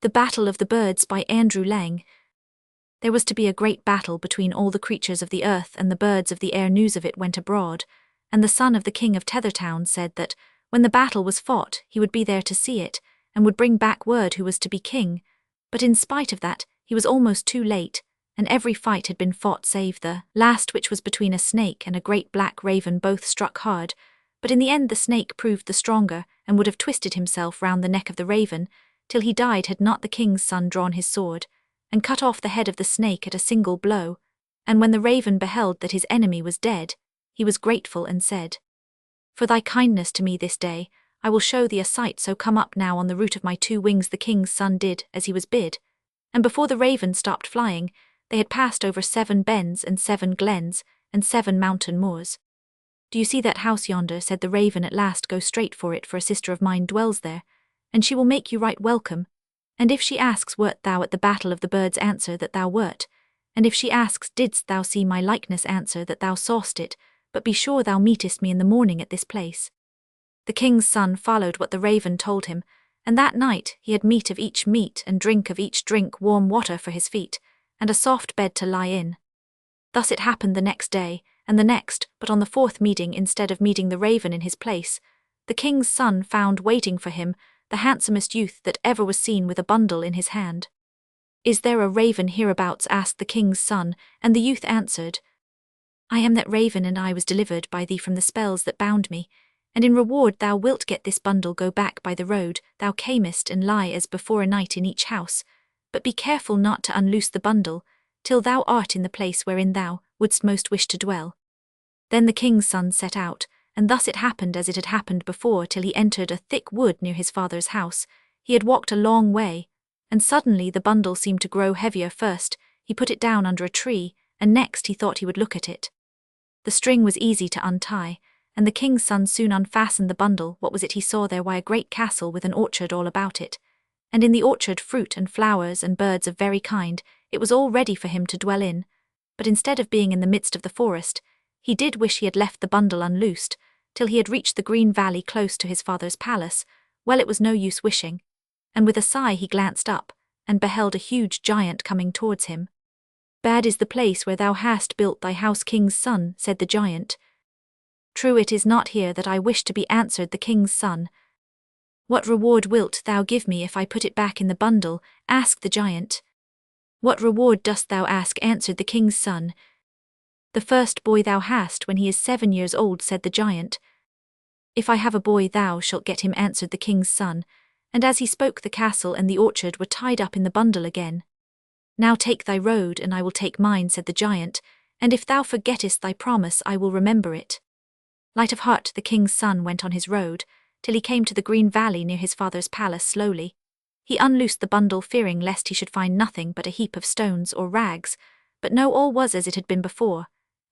The Battle of the Birds by Andrew Lang. There was to be a great battle between all the creatures of the earth, and the birds of the air. News of it went abroad, and the son of the king of Tethertown said that, when the battle was fought, he would be there to see it, and would bring back word who was to be king. But in spite of that, he was almost too late, and every fight had been fought save the last, which was between a snake and a great black raven. Both struck hard, but in the end the snake proved the stronger, and would have twisted himself round the neck of the raven, till he died had not the king's son drawn his sword, and cut off the head of the snake at a single blow. And when the raven beheld that his enemy was dead, he was grateful and said, "For thy kindness to me this day, I will show thee a sight. So come up now on the root of my 2 wings." The king's son did as he was bid, and before the raven stopped flying, they had passed over 7 bens and 7 glens and 7 mountain moors. "Do you see that house yonder?" said the raven at last. "Go straight for it, for a sister of mine dwells there, and she will make you right welcome. And if she asks, wert thou at the battle of the birds, answer that thou wert. And if she asks, didst thou see my likeness, answer that thou sawest it, but be sure thou meetest me in the morning at this place." The king's son followed what the raven told him, and that night he had meat of each meat and drink of each drink, warm water for his feet, and a soft bed to lie in. Thus it happened the next day, and the next, but on the 4th meeting, instead of meeting the raven in his place, the king's son found waiting for him the handsomest youth that ever was seen, with a bundle in his hand. "Is there a raven hereabouts?" asked the king's son, and the youth answered, "I am that raven, and I was delivered by thee from the spells that bound me, and in reward thou wilt get this bundle. Go back by the road thou camest, and lie as before a night in each house, but be careful not to unloose the bundle, till thou art in the place wherein thou wouldst most wish to dwell." Then the king's son set out, and thus it happened as it had happened before, till he entered a thick wood near his father's house. He had walked a long way, and suddenly the bundle seemed to grow heavier. First he put it down under a tree, and next he thought he would look at it. The string was easy to untie, and the king's son soon unfastened the bundle. What was it he saw there? Why, a great castle with an orchard all about it, and in the orchard fruit and flowers and birds of very kind. It was all ready for him to dwell in, but instead of being in the midst of the forest, he did wish he had left the bundle unloosed, till he had reached the green valley close to his father's palace. Well, it was no use wishing, and with a sigh he glanced up, and beheld a huge giant coming towards him. "Bad is the place where thou hast built thy house, king's son," said the giant. "True, it is not here that I wish to be," answered the king's son. "What reward wilt thou give me if I put it back in the bundle?" asked the giant. "What reward dost thou ask?" answered the king's son. "The first boy thou hast when he is 7 years old," said the giant. "If I have a boy, thou shalt get him," answered the king's son, and as he spoke the castle and the orchard were tied up in the bundle again. "Now take thy road, and I will take mine," said the giant, "and if thou forgettest thy promise, I will remember it." Light of heart, the king's son went on his road, till he came to the green valley near his father's palace. Slowly he unloosed the bundle, fearing lest he should find nothing but a heap of stones or rags, but no, all was as it had been before.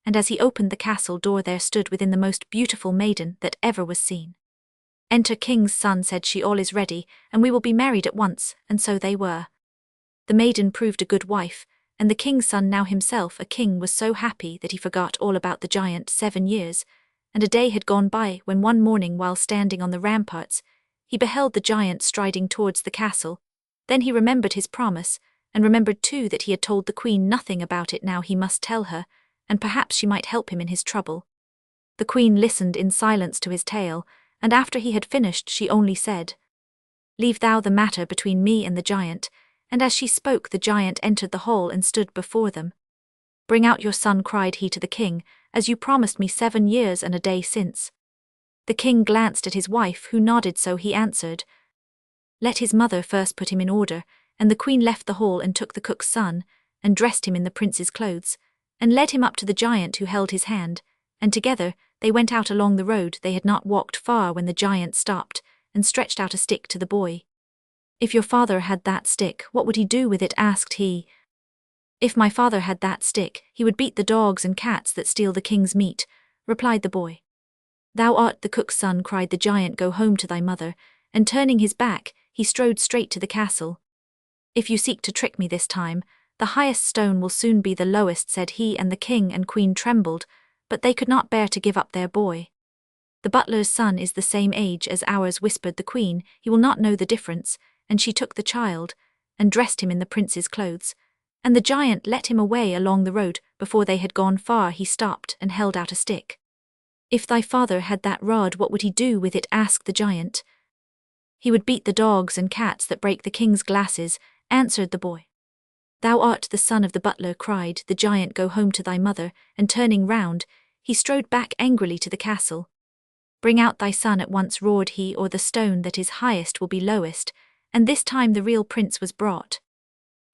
And as he opened the castle door, there stood within the most beautiful maiden that ever was seen. "Enter, king's son," said she. "All is ready, and we will be married at once." And so they were. The maiden proved a good wife, and the king's son, now himself a king, was so happy that he forgot all about the giant. 7 years, and a day had gone by, when one morning, while standing on the ramparts, he beheld the giant striding towards the castle. Then he remembered his promise, and remembered too that he had told the queen nothing about it. Now he must tell her, and perhaps she might help him in his trouble. The queen listened in silence to his tale, and after he had finished she only said, "Leave thou the matter between me and the giant." And as she spoke, the giant entered the hall and stood before them. "Bring out your son," cried he to the king, "as you promised me 7 years and a day since." The king glanced at his wife, who nodded, so he answered, "Let his mother first put him in order." And the queen left the hall and took the cook's son, and dressed him in the prince's clothes, and led him up to the giant, who held his hand, and together they went out along the road. They had not walked far when the giant stopped, and stretched out a stick to the boy. "If your father had that stick, what would he do with it?" asked he. "If my father had that stick, he would beat the dogs and cats that steal the king's meat," replied the boy. "Thou art the cook's son," cried the giant. "Go home to thy mother," and turning his back, he strode straight to the castle. "If you seek to trick me this time, the highest stone will soon be the lowest," said he, and the king and queen trembled, but they could not bear to give up their boy. "The butler's son is the same age as ours," whispered the queen. "He will not know the difference," and she took the child, and dressed him in the prince's clothes. And the giant led him away along the road. Before they had gone far, he stopped and held out a stick. "If thy father had that rod, what would he do with it?" asked the giant. "He would beat the dogs and cats that break the king's glasses," answered the boy. "Thou art the son of the butler," cried the giant. "Go home to thy mother," and turning round, he strode back angrily to the castle. "Bring out thy son at once," roared he, "or the stone that is highest will be lowest," and this time the real prince was brought.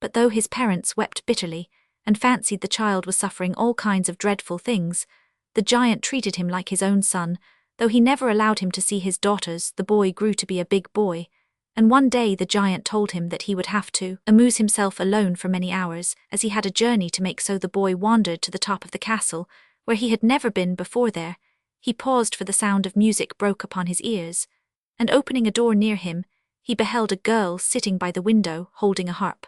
But though his parents wept bitterly, and fancied the child was suffering all kinds of dreadful things, the giant treated him like his own son. Though he never allowed him to see his daughters, the boy grew to be a big boy, and one day the giant told him that he would have to amuse himself alone for many hours, as he had a journey to make. So the boy wandered to the top of the castle, where he had never been before. There he paused, for the sound of music broke upon his ears, and opening a door near him, he beheld a girl sitting by the window, holding a harp.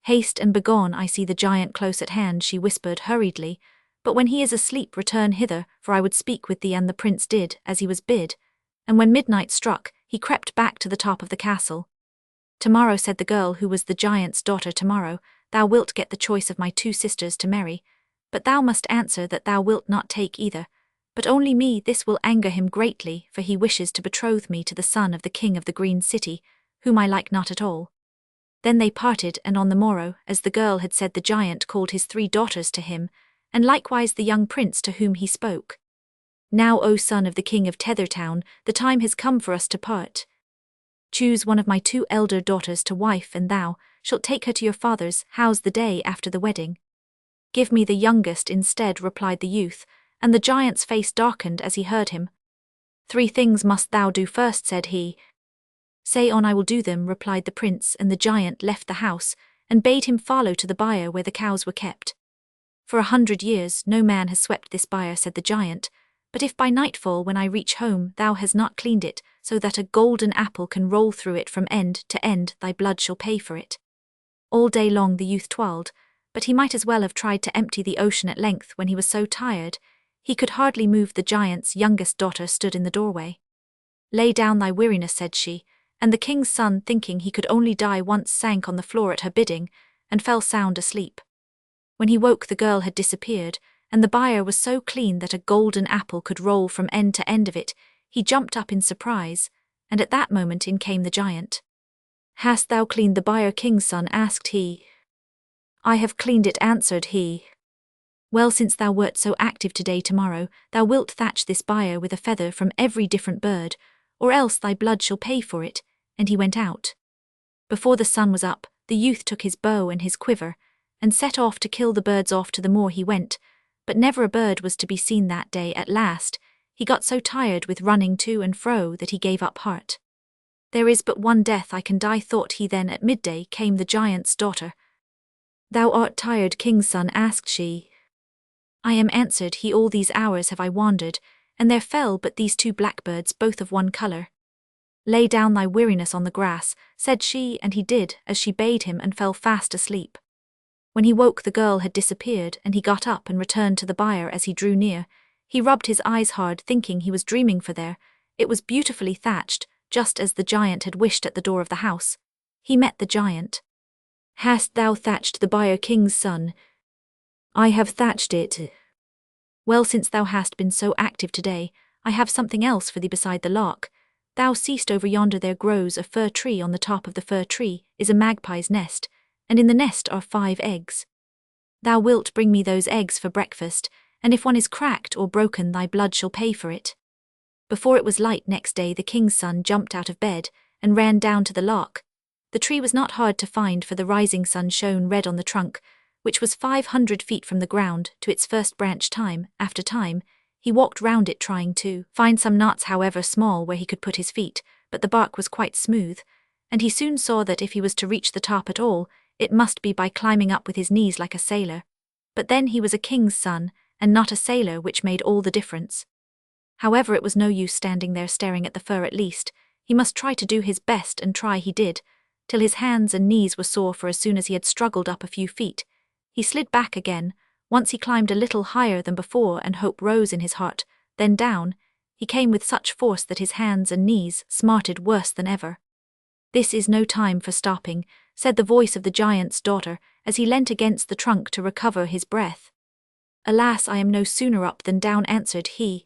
"Haste and begone, I see the giant close at hand," she whispered hurriedly, "but when he is asleep return hither, for I would speak with thee." And the prince did as he was bid, and when midnight struck, he crept back to the top of the castle. "Tomorrow," said the girl, who was the giant's daughter, "tomorrow thou wilt get the choice of my 2 sisters to marry, but thou must answer that thou wilt not take either, but only me." This will anger him greatly, for he wishes to betroth me to the son of the king of the Green City, whom I like not at all. Then they parted, and on the morrow, as the girl had said, the giant called his 3 daughters to him, and likewise the young prince to whom he spoke. "Now, O son of the king of Tethertown, the time has come for us to part. Choose one of my 2 elder daughters to wife, and thou shalt take her to your father's house the day after the wedding." "Give me the youngest instead," replied the youth, and the giant's face darkened as he heard him. "3 things must thou do first," said he. "Say on, I will do them," replied the prince, and the giant left the house, and bade him follow to the byre where the cows were kept. "For 100 years no man has swept this byre," said the giant, "but if by nightfall, when I reach home, thou hast not cleaned it, so that a golden apple can roll through it from end to end, thy blood shall pay for it." All day long the youth toiled, but he might as well have tried to empty the ocean at length. When he was so tired, he could hardly move. The giant's youngest daughter stood in the doorway. "Lay down thy weariness," said she, and the king's son, thinking he could only die once, sank on the floor at her bidding, and fell sound asleep. When he woke, the girl had disappeared, and the byre was so clean that a golden apple could roll from end to end of it. He jumped up in surprise, and at that moment in came the giant. "Hast thou cleaned the byre, king's son?" asked he. "I have cleaned it," answered he. "Well, since thou wert so active today, tomorrow thou wilt thatch this byre with a feather from every different bird, or else thy blood shall pay for it." And he went out. Before the sun was up, the youth took his bow and his quiver, and set off to kill the birds. Off to the moor he went, but never a bird was to be seen that day. At last, he got so tired with running to and fro that he gave up heart. "There is but one death I can die," thought he. Then at midday came the giant's daughter. "Thou art tired, king's son?" asked she. "I am," answered he. "All these hours have I wandered, and there fell but these 2 blackbirds, both of one color." "Lay down thy weariness on the grass," said she, and he did as she bade him, and fell fast asleep. When he woke, the girl had disappeared, and he got up and returned to the byre. As he drew near, he rubbed his eyes hard, thinking he was dreaming, for there it was beautifully thatched, just as the giant had wished. At the door of the house he met the giant. "Hast thou thatched the byre, king's son?" "I have thatched it." "Well, since thou hast been so active today, I have something else for thee beside the lock. Thou seest over yonder there grows a fir tree. On the top of the fir tree is a magpie's nest, and in the nest are 5 eggs. Thou wilt bring me those eggs for breakfast, and if one is cracked or broken, thy blood shall pay for it." Before it was light next day, the king's son jumped out of bed and ran down to the lock. The tree was not hard to find, for the rising sun shone red on the trunk, which was 500 feet from the ground to its first branch. Time after time, he walked round it, trying to find some knots, however small, where he could put his feet, but the bark was quite smooth, and he soon saw that if he was to reach the top at all, it must be by climbing up with his knees like a sailor. But then he was a king's son, and not a sailor, which made all the difference. However, it was no use standing there staring at the fir. At least he must try to do his best, and try he did, till his hands and knees were sore, for as soon as he had struggled up a few feet, he slid back again. Once he climbed a little higher than before, and hope rose in his heart. Then down he came with such force that his hands and knees smarted worse than ever. "This is no time for stopping," said the voice of the giant's daughter, as he leant against the trunk to recover his breath. Alas, I am no sooner up than down, answered he.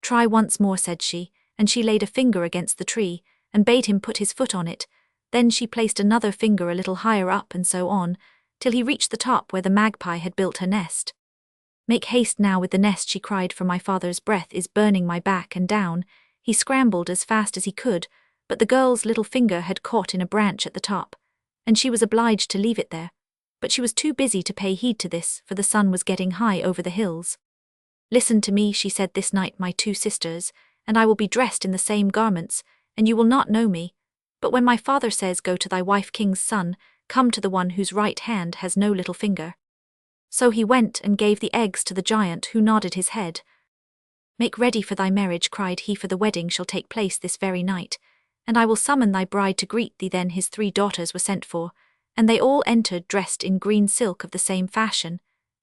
Try once more, said she, and she laid a finger against the tree, and bade him put his foot on it. Then she placed another finger a little higher up, and so on, till he reached the top where the magpie had built her nest. Make haste now with the nest, she cried, for my father's breath is burning my back. And down he scrambled as fast as he could, but the girl's little finger had caught in a branch at the top, and she was obliged to leave it there. But she was too busy to pay heed to this, for the sun was getting high over the hills. Listen to me, she said, this night my two sisters, and I will be dressed in the same garments, and you will not know me. But when my father says, go to thy wife, king's son, come to the one whose right hand has no little finger. So he went and gave the eggs to the giant, who nodded his head. Make ready for thy marriage, cried he, for the wedding shall take place this very night, and I will summon thy bride to greet thee. Then his 3 daughters were sent for, and they all entered dressed in green silk of the same fashion,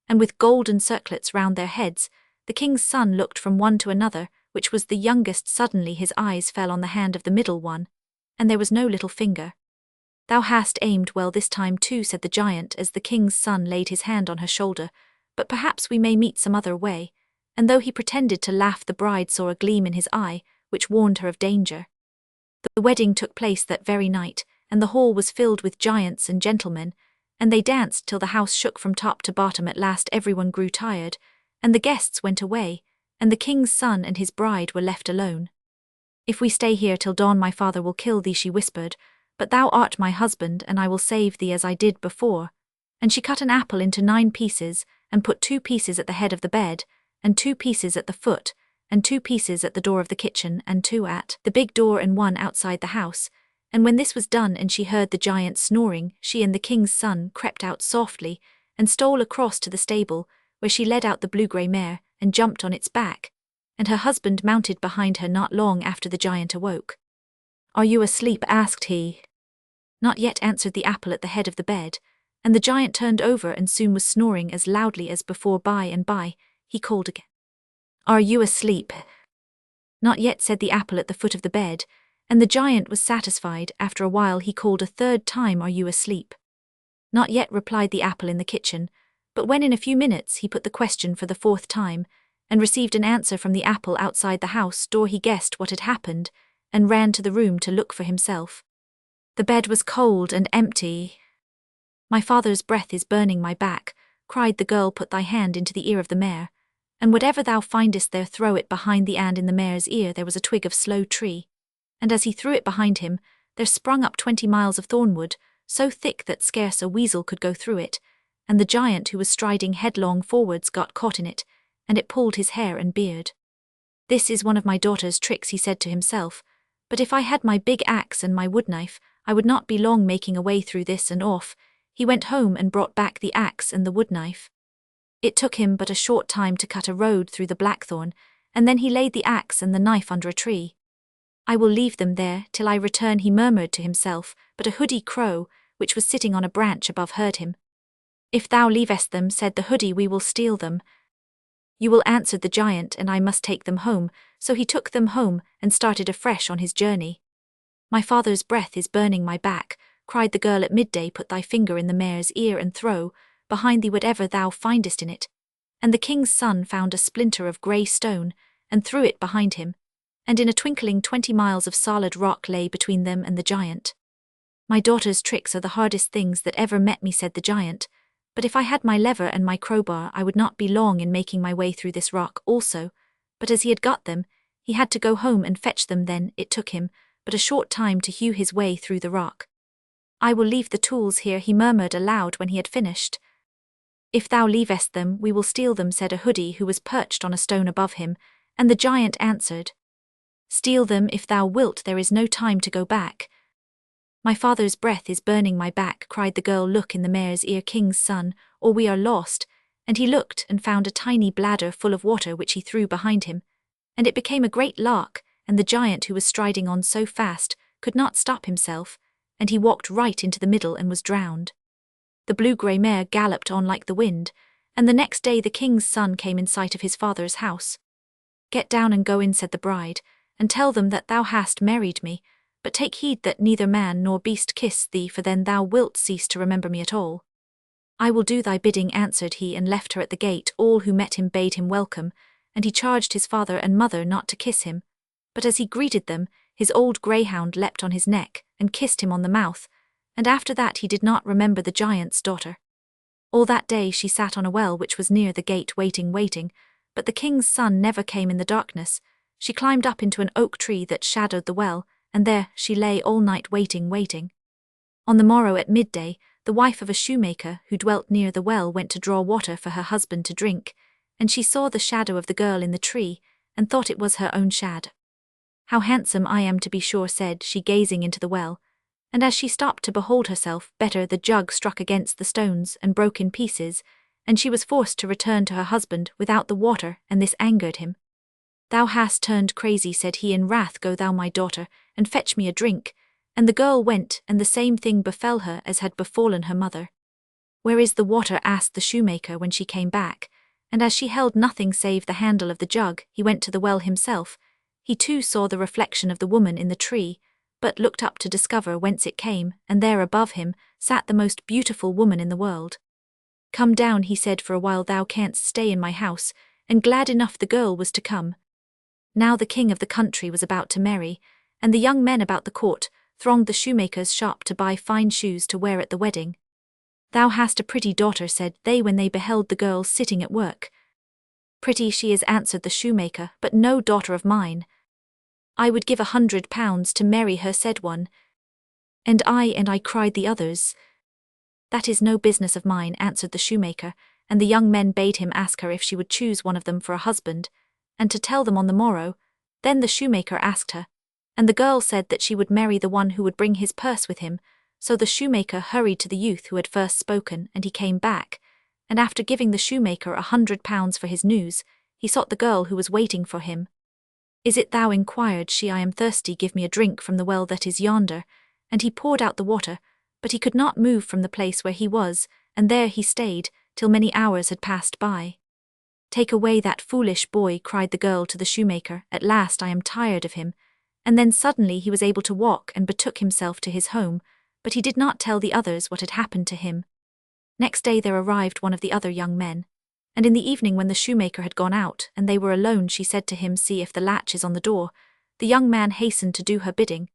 and with golden circlets round their heads. The king's son looked from one to another, which was the youngest. Suddenly his eyes fell on the hand of the middle one, and there was no little finger. Thou hast aimed well this time too, said the giant, as the king's son laid his hand on her shoulder, but perhaps we may meet some other way. And though he pretended to laugh, the bride saw a gleam in his eye, which warned her of danger. The wedding took place that very night, and the hall was filled with giants and gentlemen, and they danced till the house shook from top to bottom. At last everyone grew tired, and the guests went away, and the king's son and his bride were left alone. If we stay here till dawn, my father will kill thee, she whispered, but thou art my husband, and I will save thee as I did before. And she cut an apple into 9 pieces, and put 2 pieces at the head of the bed, and 2 pieces at the foot, and 2 pieces at the door of the kitchen, and 2 at the big door, and 1 outside the house. And when this was done, and she heard the giant snoring, she and the king's son crept out softly, and stole across to the stable, where she led out the blue-grey mare, and jumped on its back, and her husband mounted behind her. Not long after the giant awoke. Are you asleep? asked he. Not yet, answered the apple at the head of the bed, and the giant turned over and soon was snoring as loudly as before. By and by, he called again. Are you asleep? Not yet, said the apple at the foot of the bed, and the giant was satisfied. After a while he called a 3rd time, Are you asleep? Not yet, replied the apple in the kitchen, but when in a few minutes he put the question for the 4th time, and received an answer from the apple outside the house door, he guessed what had happened, and ran to the room to look for himself. The bed was cold and empty. My father's breath is burning my back, cried the girl. Put thy hand into the ear of the mare, and whatever thou findest there, throw it behind thee. And in the mare's ear there was a twig of sloe tree, and as he threw it behind him, there sprung up 20 miles of thornwood, so thick that scarce a weasel could go through it, and the giant, who was striding headlong forwards, got caught in it, and it pulled his hair and beard. This is one of my daughter's tricks, he said to himself, but if I had my big axe and my wood knife, I would not be long making a way through this. And off he went home and brought back the axe and the wood knife. It took him but a short time to cut a road through the blackthorn, and then he laid the axe and the knife under a tree. I will leave them there till I return, he murmured to himself, but a hoodie crow, which was sitting on a branch above, heard him. If thou leavest them, said the hoodie, we will steal them. You will, answered the giant, and I must take them home. So he took them home and started afresh on his journey. My father's breath is burning my back, cried the girl at midday. Put thy finger in the mare's ear and throw behind thee whatever thou findest in it. And the king's son found a splinter of grey stone, and threw it behind him, and in a twinkling 20 miles of solid rock lay between them and the giant. My daughter's tricks are the hardest things that ever met me, said the giant, but if I had my lever and my crowbar, I would not be long in making my way through this rock also. But as he had got them, he had to go home and fetch them. Then it took him but a short time to hew his way through the rock. I will leave the tools here, he murmured aloud when he had finished. If thou leavest them, we will steal them, said a hoodie who was perched on a stone above him, and the giant answered, Steal them if thou wilt, there is no time to go back. My father's breath is burning my back, cried the girl. Look in the mare's ear, king's son, or we are lost. And he looked and found a tiny bladder full of water, which he threw behind him, and it became a great lark, and the giant, who was striding on so fast, could not stop himself, and he walked right into the middle and was drowned. The blue-grey mare galloped on like the wind, and the next day the king's son came in sight of his father's house. Get down and go in, said the bride, and tell them that thou hast married me, But take heed that neither man nor beast kiss thee, for then thou wilt cease to remember me at all. I will do thy bidding, answered he, and left her at the gate. All who met him bade him welcome, and he charged his father and mother not to kiss him. But as he greeted them, his old greyhound leapt on his neck, and kissed him on the mouth, and after that he did not remember the giant's daughter. All that day she sat on a well which was near the gate waiting, but the king's son never came in the darkness. She climbed up into an oak tree that shadowed the well, and there she lay all night waiting. On the morrow at midday, the wife of a shoemaker who dwelt near the well went to draw water for her husband to drink, and she saw the shadow of the girl in the tree, and thought it was her own shadow. How handsome I am, to be sure, said she, gazing into the well, and as she stopped to behold herself better, the jug struck against the stones and broke in pieces, and she was forced to return to her husband without the water, and this angered him. Thou hast turned crazy, said he in wrath, go thou, my daughter, and fetch me a drink. And the girl went, and the same thing befell her as had befallen her mother. Where is the water? asked the shoemaker when she came back, and as she held nothing save the handle of the jug, he went to the well himself. He too saw the reflection of the woman in the tree, but looked up to discover whence it came, and there above him sat the most beautiful woman in the world. Come down, he said, for a while thou canst stay in my house, and glad enough the girl was to come. Now the king of the country was about to marry, and the young men about the court thronged the shoemaker's shop to buy fine shoes to wear at the wedding. Thou hast a pretty daughter, said they when they beheld the girl sitting at work. Pretty she is, answered the shoemaker, but no daughter of mine. I would give £100 to marry her, said one. And I, cried the others. That is no business of mine, answered the shoemaker, and the young men bade him ask her if she would choose one of them for a husband, and to tell them on the morrow. Then the shoemaker asked her, and the girl said that she would marry the one who would bring his purse with him. So the shoemaker hurried to the youth who had first spoken, and he came back, and after giving the shoemaker £100 for his news, he sought the girl who was waiting for him. Is it thou? inquired she. I am thirsty, give me a drink from the well that is yonder. And he poured out the water, but he could not move from the place where he was, and there he stayed, till many hours had passed by. Take away that foolish boy, cried the girl to the shoemaker, at last I am tired of him. And then suddenly he was able to walk and betook himself to his home, but he did not tell the others what had happened to him. Next day there arrived one of the other young men, and in the evening when the shoemaker had gone out and they were alone, she said to him, see if the latch is on the door. The young man hastened to do her bidding,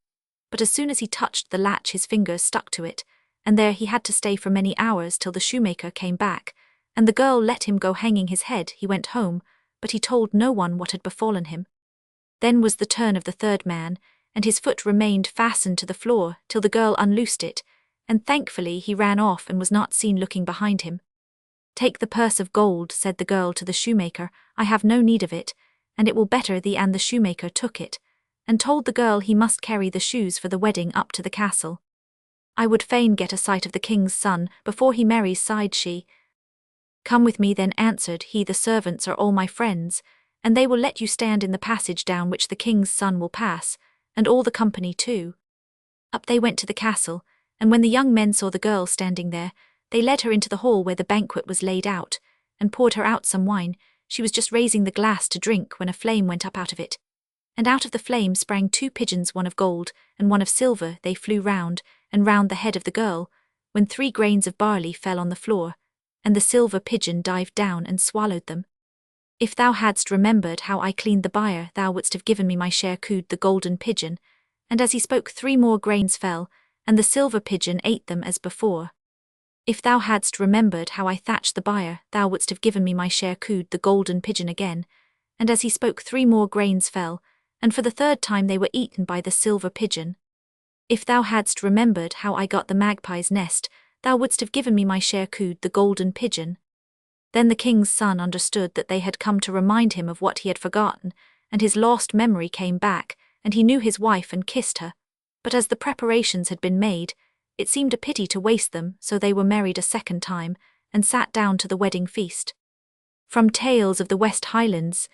but as soon as he touched the latch his fingers stuck to it, and there he had to stay for many hours till the shoemaker came back, and the girl let him go hanging his head. He went home, but he told no one what had befallen him. Then was the turn of the third man, and his foot remained fastened to the floor till the girl unloosed it, and thankfully he ran off and was not seen looking behind him. Take the purse of gold, said the girl to the shoemaker, I have no need of it, and it will better thee. And the shoemaker took it, and told the girl he must carry the shoes for the wedding up to the castle. I would fain get a sight of the king's son before he marries, sighed she. Come with me then, answered he, the servants are all my friends, and they will let you stand in the passage down which the king's son will pass, and all the company too. Up they went to the castle, and when the young men saw the girl standing there, they led her into the hall where the banquet was laid out, and poured her out some wine. She was just raising the glass to drink when a flame went up out of it. And out of the flame sprang 2 pigeons, one of gold and one of silver. They flew round and round the head of the girl, when 3 grains of barley fell on the floor, and the silver pigeon dived down and swallowed them. If thou hadst remembered how I cleaned the byre, thou wouldst have given me my share, cooed the golden pigeon. And as he spoke 3 more grains fell, and the silver pigeon ate them as before. If thou hadst remembered how I thatched the byre, thou wouldst have given me my share, cooed the golden pigeon again. And as he spoke 3 more grains fell, and for the 3rd time they were eaten by the silver pigeon. If thou hadst remembered how I got the magpie's nest, thou wouldst have given me my share, cooed the golden pigeon. Then the king's son understood that they had come to remind him of what he had forgotten, and his lost memory came back, and he knew his wife and kissed her. But as the preparations had been made, it seemed a pity to waste them, so they were married a 2nd time, and sat down to the wedding feast. From Tales of the West Highlands,